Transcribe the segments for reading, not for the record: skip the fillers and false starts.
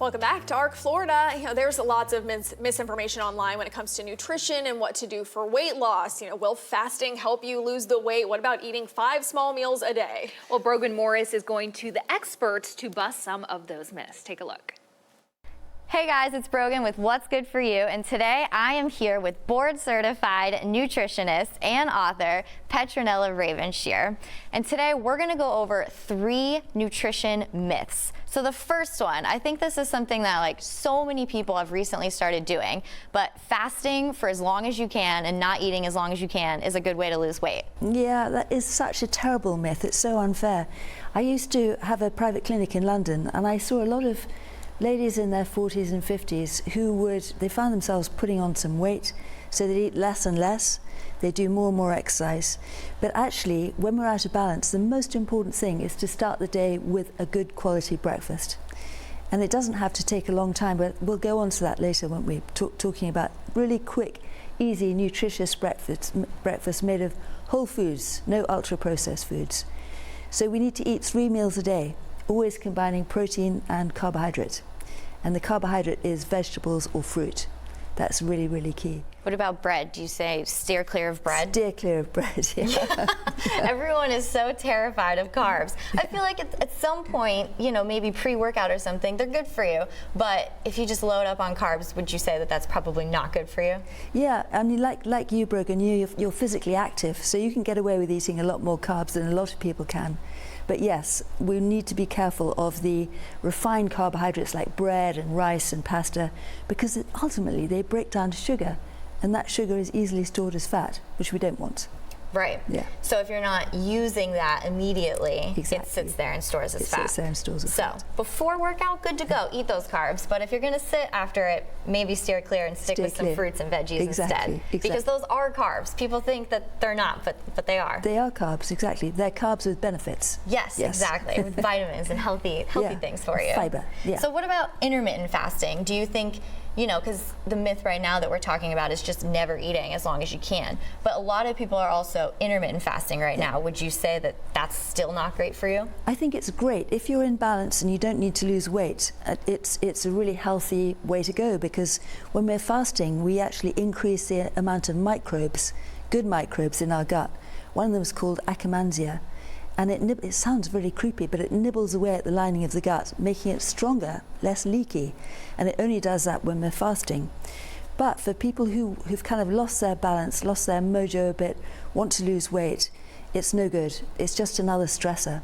Welcome back to ARC Florida. There's lots of misinformation online when it comes to nutrition and what to do for weight loss. Will fasting help you lose the weight? What about eating 5 small meals a day? Well, Brogan Morris is going to the experts to bust some of those myths. Take a look. Hey guys, it's Brogan with What's Good For You, and today I am here with board-certified nutritionist and author Petronella Ravenshear. And today we're going to go over 3 nutrition myths. So the first one, I think this is something that so many people have recently started doing, but fasting for as long as you can and not eating as long as you can is a good way to lose weight. Yeah, that is such a terrible myth. It's so unfair. I used to have a private clinic in London, and I saw a lot of ladies in their 40s and 50s who they found themselves putting on some weight, so they eat less and less, they do more and more exercise. But actually, when we're out of balance, the most important thing is to start the day with a good quality breakfast. And it doesn't have to take a long time, but we'll go on to that later when we're talking about really quick, easy, nutritious breakfast made of whole foods, no ultra-processed foods. So we need to eat 3 meals a day, always combining protein and carbohydrate. And the carbohydrate is vegetables or fruit. That's really, really key. What about bread? Do you say steer clear of bread? Steer clear of bread, yeah. Everyone is so terrified of carbs. I feel like at some point, maybe pre-workout or something, they're good for you. But if you just load up on carbs, would you say that that's probably not good for you? Yeah, I mean, like you, Brogan, you're physically active, so you can get away with eating a lot more carbs than a lot of people can. But yes, we need to be careful of the refined carbohydrates like bread and rice and pasta, because ultimately they break down to sugar, and that sugar is easily stored as fat, which we don't want. Right. Yeah. So if you're not using that immediately, Exactly. it sits there and stores as fat. It sits there and stores as fat. So before workout, good to go. Eat those carbs. But if you're going to sit after it, maybe steer clear and stick with some fruits and veggies instead. Because those are carbs. People think that they're not, but they are. They are carbs, exactly. They're carbs with benefits. Yes. Exactly. With vitamins and healthy things for you. Fiber. Yeah. So what about intermittent fasting? Do you think, because the myth right now that we're talking about is just never eating as long as you can. But a lot of people are also intermittent fasting right now. Would you say that that's still not great for you? I think it's great. If you're in balance and you don't need to lose weight, it's a really healthy way to go, because when we're fasting, we actually increase the amount of microbes, good microbes in our gut. One of them is called Akkermansia. And it sounds really creepy, but it nibbles away at the lining of the gut, making it stronger, less leaky. And it only does that when we're fasting. But for people who've kind of lost their balance, lost their mojo a bit, want to lose weight, it's no good. It's just another stressor.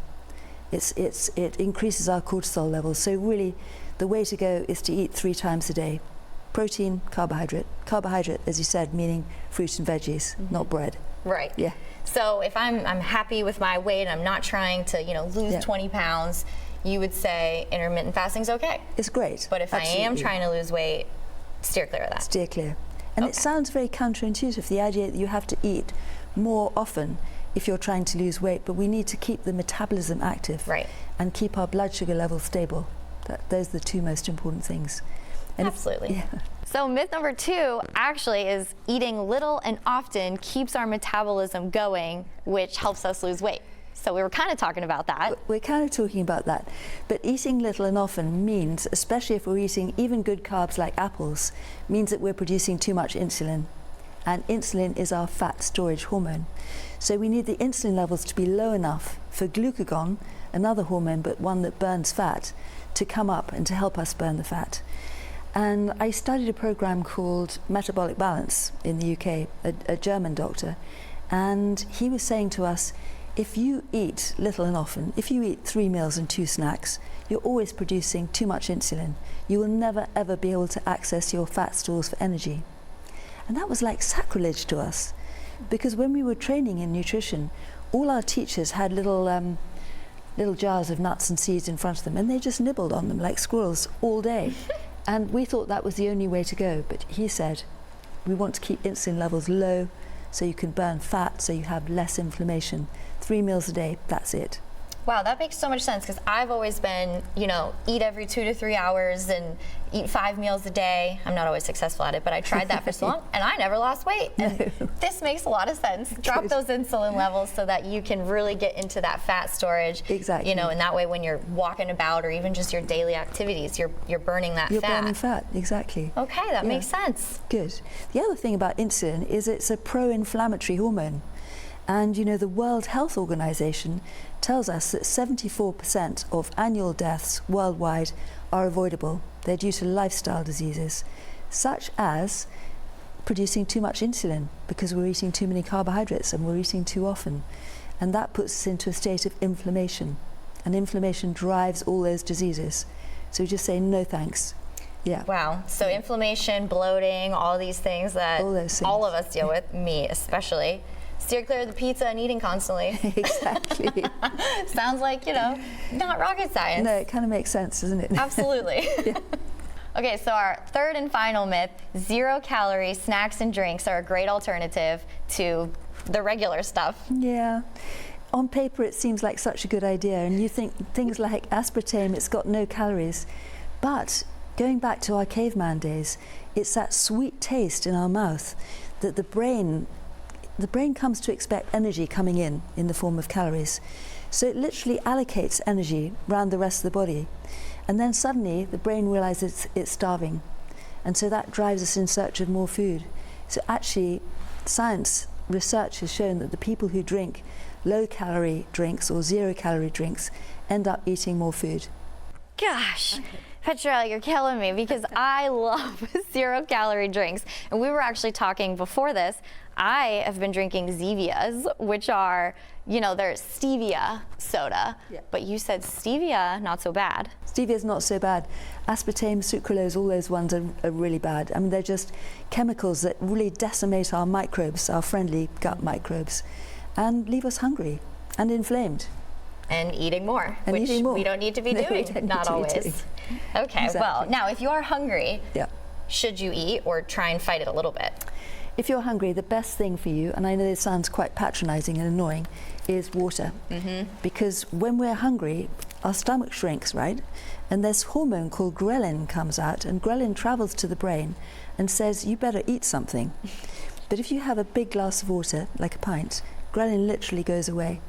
It increases our cortisol levels. So really, the way to go is to eat 3 times a day. Protein, carbohydrate. Carbohydrate, as you said, meaning fruit and veggies, not bread. Right. Yeah. So if I'm happy with my weight and I'm not trying to lose 20 pounds, you would say intermittent fasting is okay. It's great. But if Absolutely. I am trying to lose weight, steer clear of that. Steer clear. And it sounds very counterintuitive, the idea that you have to eat more often if you're trying to lose weight, but we need to keep the metabolism active, right, and keep our blood sugar levels stable. Those are the 2 most important things. And absolutely. Yeah. So myth number 2 actually is eating little and often keeps our metabolism going, which helps us lose weight. So we were kind of talking about that. We're kind of talking about that. But eating little and often means, especially if we're eating even good carbs like apples, means that we're producing too much insulin. And insulin is our fat storage hormone. So we need the insulin levels to be low enough for glucagon, another hormone but one that burns fat, to come up and to help us burn the fat. And I studied a program called Metabolic Balance in the UK, a German doctor, and he was saying to us, if you eat little and often, if you eat 3 meals and 2 snacks, you're always producing too much insulin. You will never ever be able to access your fat stores for energy. And that was like sacrilege to us, because when we were training in nutrition, all our teachers had little jars of nuts and seeds in front of them, and they just nibbled on them like squirrels all day. And we thought that was the only way to go, but he said, we want to keep insulin levels low so you can burn fat, so you have less inflammation. 3 meals a day, that's it. Wow, that makes so much sense because I've always been, you know, eat every 2 to 3 hours and eat 5 meals a day. I'm not always successful at it, but I tried that for so long and I never lost weight. And this makes a lot of sense. Drop those insulin levels so that you can really get into that fat storage. Exactly. You know, and that way when you're walking about or even just your daily activities, you're burning that fat. You're burning fat, exactly. Okay, that makes sense. Good. The other thing about insulin is it's a pro-inflammatory hormone. And you know, the World Health Organization tells us that 74% of annual deaths worldwide are avoidable. They're due to lifestyle diseases, such as producing too much insulin because we're eating too many carbohydrates and we're eating too often. And that puts us into a state of inflammation. And inflammation drives all those diseases. So we just say, no thanks. Yeah. Wow. So inflammation, bloating, all these things that all of us deal with, me especially. Steer clear of the pizza and eating constantly. Exactly. Sounds like, you know, not rocket science. No, it kind of makes sense, doesn't it? Absolutely. Yeah. Okay, so our third and final myth, 0-calorie snacks and drinks are a great alternative to the regular stuff. Yeah. On paper, it seems like such a good idea, and you think things like aspartame, it's got no calories. But going back to our caveman days, it's that sweet taste in our mouth that the brain comes to expect energy coming in the form of calories. So it literally allocates energy around the rest of the body. And then suddenly the brain realizes it's starving. And so that drives us in search of more food. So actually, science research has shown that the people who drink low-calorie drinks or 0-calorie drinks end up eating more food. Gosh. Petronella, you're killing me because I love 0-calorie drinks. And we were actually talking before this. I have been drinking Zevias, which are, you know, they're stevia soda. Yeah. But you said stevia, not so bad. Stevia's not so bad. Aspartame, sucralose, all those ones are really bad. I mean, they're just chemicals that really decimate our microbes, our friendly gut microbes, and leave us hungry and inflamed. And eating more, and which eating more. We don't need to be doing, not always. Okay, exactly. Well, now if you are hungry, yeah, should you eat or try and fight it a little bit? If you're hungry, the best thing for you, and I know this sounds quite patronizing and annoying, is water. Mm-hmm. Because when we're hungry, our stomach shrinks, right? And this hormone called ghrelin comes out, and ghrelin travels to the brain and says, you better eat something. But if you have a big glass of water, like a pint, ghrelin literally goes away.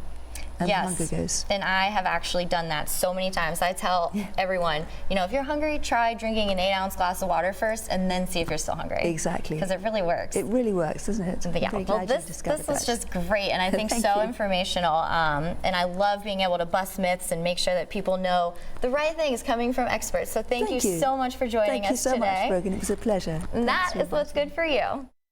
And yes, the hunger goes. And I have actually done that so many times. I tell everyone, you know, if you're hungry, try drinking an 8-ounce glass of water first and then see if you're still hungry. Exactly. Because it really works. It really works, doesn't it? But yeah, well, this was just great, and I think so informational. And I love being able to bust myths and make sure that people know the right things coming from experts. So thank you so much for joining us today. Thank you so much, Brogan. It was a pleasure. And that is what's good for you.